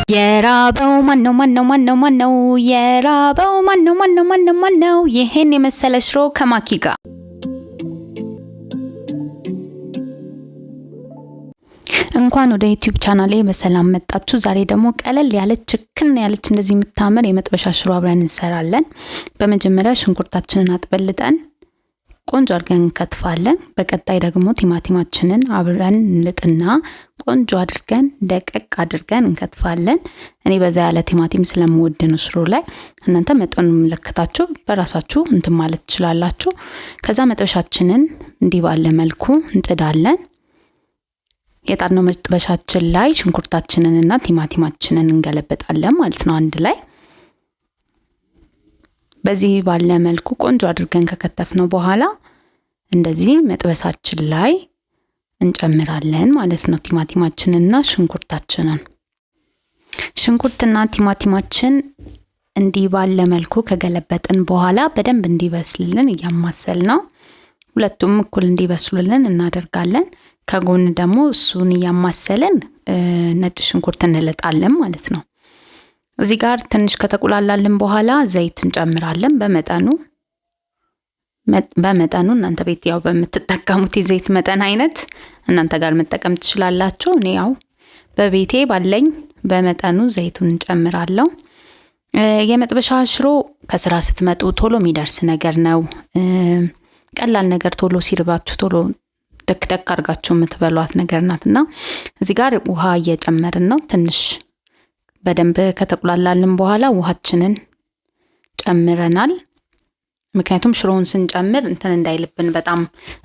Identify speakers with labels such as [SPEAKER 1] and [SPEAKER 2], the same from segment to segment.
[SPEAKER 1] የራበው ማነው የራበው ማነው ይሄን የመሰለ ሽሮ ከማኪ ጋር። እንኳን ወደ ዩቲዩብ ቻናሌ በሰላም መጣችሁ። ዛሬ ደግሞ ቀለል ያለች ችክን ያለች እንደዚህ የምታምር የመጥበሻ ሽሮ አብረን እንሰራለን። በመጀመሪያ ሽንኩርታችንን አጥበልጠን ቆንጆ አድርገን እንከትፋለን። በቀጣይ ደግሞ ቲማቲማችንን አብረን እንልጥና ቆንጆ አድርገን ደቀቅ አድርገን እንከትፋለን። እኔ በዛ ያለ ቲማቲም ስለምወድ ነው ሽሮ ላይ። እናንተ መጠኑን መለከታችሁ በራሳችሁ እንትን ማለት ትችላላችሁ። ከዛ መጥበሻችንን እንዲህ ባለ መልኩ እንጥዳለን። የጣድነው መጥበሻችን ላይ ሽንኩርታችንንና ቲማቲማችንን እንገለበጣለን ማለት ነው አንድ ላይ። በዚህ ባለ መልኩ ቆንጆ አድርገን ከከተፍነው በኋላ እንደዚህ መጥበሳችን ላይ እንጨምራለን ማለት ነው ቲማቲማችንና ሽንኩርታችንን። ሽንኩርትና ቲማቲማችን እንዲህ ባለ መልኩ ከገለበጥን በኋላ በደንብ እንዲበስልልን እያማሰልነው ሁለቱም እኩል እንዲበስሉልን እናደርጋለን። ከጎን ደግሞ እሱን እያማሰልን ነጭ ሽንኩርት እንልጣለን ማለት ነው። እዚህ ጋር ትንሽ ከተቆላላልን በኋላ ዘይት እንጨምራለን በመጠኑ እናንተ ቤት ያው በምትጠቀሙት የዘይት መጠን አይነት እናንተ ጋር መጠቀም ትችላላችሁ። እኔ ያው በቤቴ ባለኝ በመጠኑ ዘይቱን እንጨምራለሁ። የመጥበሻ ሽሮ ከስራ ስትመጡ ቶሎ የሚደርስ ነገር ነው። ቀላል ነገር ቶሎ ሲርባችሁ ቶሎ ደክ አድርጋችሁ የምትበሏት ነገር ናትና እዚህ ጋር ውሃ እየጨመርን ነው። ትንሽ በደንብ ከተቆላላልን በኋላ ውሃችንን ጨምረናል። ምክንያቱም ሽሮውን ስንጨምር እንትን እንዳይልብን በጣም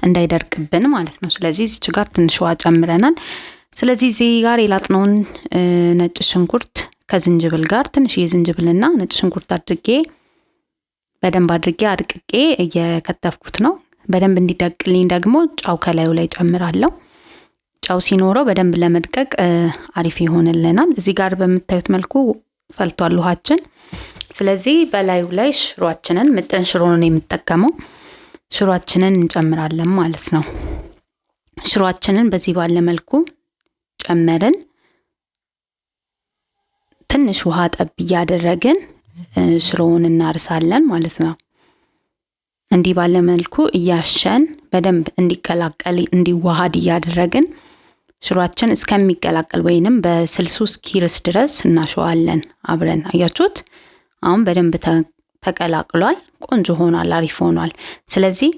[SPEAKER 1] እንዳይደርቅብን ማለት ነው። ስለዚህ እዚህ ጋር ትንሽ ውሃ ጨምረናል። ስለዚህ እዚህ ጋር የላጥነውን ነጭ ሽንኩርት ከዝንጅብል ጋር ትንሽ የዝንጅብልና ነጭ ሽንኩርት አድርጌ በደንብ አድርጌ አድቅቄ እየከተፍኩት ነው። በደንብ እንዲደቅልኝ ደግሞ ጫው ከላዩ ላይ ጨምራለሁ። ጫው ሲኖረው በደንብ ለመድቀቅ አሪፍ ይሆንልናል። እዚህ ጋር በምታዩት መልኩ ፈልቷል ውሃችን። ስለዚህ በላዩ ላይ ሽሮአችንን ምጥን ሽሮ ነው የምጠቀመው። ሽሮአችንን እንጨምራለን ማለት ነው። ሽሮአችንን በዚህ ባለ መልኩ ጨመርን። ትንሽ ውሃ ጠብ እያደረግን ሽሮውን እናርሳለን ማለት ነው። እንዲህ ባለ መልኩ እያሸን በደንብ እንዲቀላቀል እንዲዋሃድ እያደረግን ሽሮአችን እስከሚቀላቀል ወይንም በስልሱ እስኪርስ ድረስ እናሸዋለን አብረን። አያችሁት? አሁን በደንብ ተቀላቅሏል። ቆንጆ ሆኗል፣ አሪፍ ሆኗል። ስለዚህ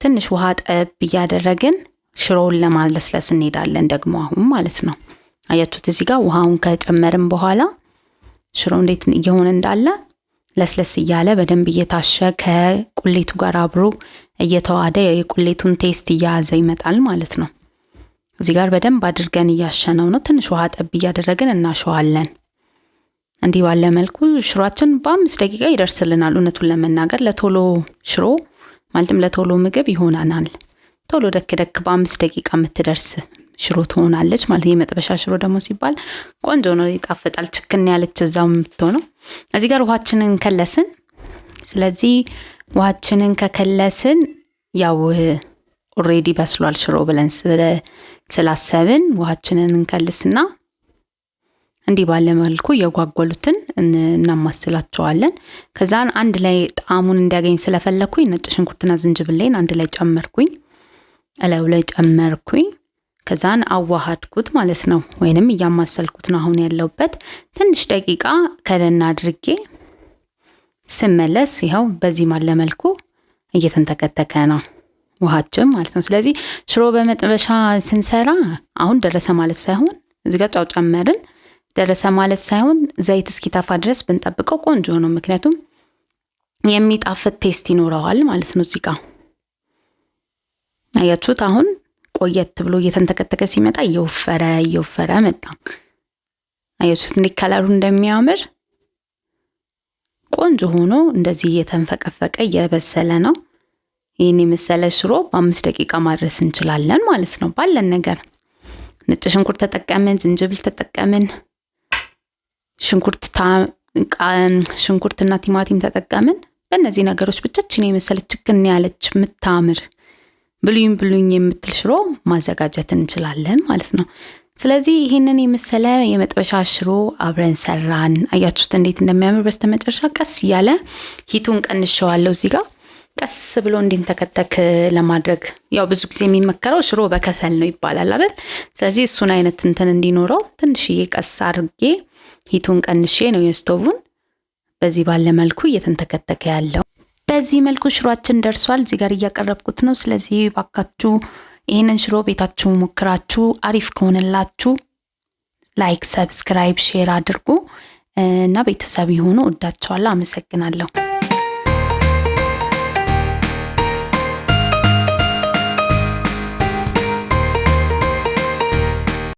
[SPEAKER 1] ትንሽ ውሃ ጠብ እያደረግን ሽሮውን ለማለስለስ እንሄዳለን ደግሞ አሁን ማለት ነው። አያችሁት? እዚህ ጋር ውሃውን ከጨመርን በኋላ ሽሮ እንዴት እየሆነ እንዳለ ለስለስ እያለ በደንብ እየታሸ ከቁሌቱ ጋር አብሮ እየተዋሃደ የቁሌቱን ቴስት እያያዘ ይመጣል ማለት ነው። እዚህ ጋር በደንብ አድርገን እያሸነው ነው። ትንሽ ውሃ ጠብ እያደረግን እናሸዋለን። እንዲህ ባለ መልኩ ሽሮአችን በ5 ደቂቃ ይደርስልናል። እውነቱን ለመናገር ለቶሎ ሽሮ ማለትም ለቶሎ ምግብ ይሆናናል። ቶሎ ደክ በ5 ደቂቃ የምትደርስ ሽሮ ትሆናለች ማለት። የመጥበሻ ሽሮ ደግሞ ሲባል ቆንጆ ነው፣ ይጣፍጣል። ችክን ያለች እዛው የምትሆነው። እዚህ ጋር ውሃችንን ከለስን። ስለዚህ ውሃችንን ከከለስን ያው ኦሬዲ በስሏል ሽሮ ብለን ስላሰብን ውሃችንን እንከልስና እንዲህ ባለ መልኩ የጓጓሉትን እናማስላቸዋለን። ከዛን አንድ ላይ ጣዕሙን እንዲያገኝ ስለፈለኩኝ ነጭ ሽንኩርትና ዝንጅብሌን አንድ ላይ ጨመርኩኝ፣ እላዩ ላይ ጨመርኩኝ። ከዛን አዋሃድኩት ማለት ነው፣ ወይንም እያማሰልኩት ነው አሁን ያለውበት። ትንሽ ደቂቃ ከደና አድርጌ ስመለስ ይኸው በዚህ ማለ መልኩ እየተንተከተከ ነው ውሃችን ማለት ነው። ስለዚህ ሽሮ በመጥበሻ ስንሰራ አሁን ደረሰ ማለት ሳይሆን እዚህ ጋር ጫው ጨመርን፣ ደረሰ ማለት ሳይሆን ዘይት እስኪታፋ ድረስ ብንጠብቀው ቆንጆ ነው። ምክንያቱም የሚጣፍጥ ቴስት ይኖረዋል ማለት ነው። እዚህ ጋር አያችሁት? አሁን ቆየት ብሎ እየተንተከተከ ሲመጣ እየወፈረ መጣ። አያችሁት እንዴት ከለሩ እንደሚያምር? ቆንጆ ሆኖ እንደዚህ እየተንፈቀፈቀ እየበሰለ ነው። ይህን የመሰለ ሽሮ በ5 ደቂቃ ማድረስ እንችላለን ማለት ነው ባለን ነገር። ነጭ ሽንኩርት ተጠቀምን፣ ዝንጅብል ተጠቀምን፣ ሽንኩርትና ቲማቲም ተጠቀምን። በእነዚህ ነገሮች ብቻችን የመሰለች ችክን ያለች ምታምር ብሉኝ የምትል ሽሮ ማዘጋጀት እንችላለን ማለት ነው። ስለዚህ ይህንን የመሰለ የመጥበሻ ሽሮ አብረን ሰራን። አያችሁት እንዴት እንደሚያምር። በስተመጨረሻ ቀስ እያለ ሂቱን ቀንሼዋለሁ እዚህ ጋር ቀስ ብሎ እንዲንተከተክ ለማድረግ ያው ብዙ ጊዜ የሚመከረው ሽሮ በከሰል ነው ይባላል አይደል? ስለዚህ እሱን አይነት እንትን እንዲኖረው ትንሽዬ ቀስ አድርጌ ሂቱን ቀንሼ ነው የስቶቭን በዚህ ባለ መልኩ እየተንተከተከ ያለው። በዚህ መልኩ ሽሮአችን ደርሷል። እዚህ ጋር እያቀረብኩት ነው። ስለዚህ ባካችሁ ይህንን ሽሮ ቤታችሁ ሞክራችሁ አሪፍ ከሆነላችሁ ላይክ፣ ሰብስክራይብ፣ ሼር አድርጉ እና ቤተሰብ ይሁኑ። ወዳችኋለሁ። አመሰግናለሁ።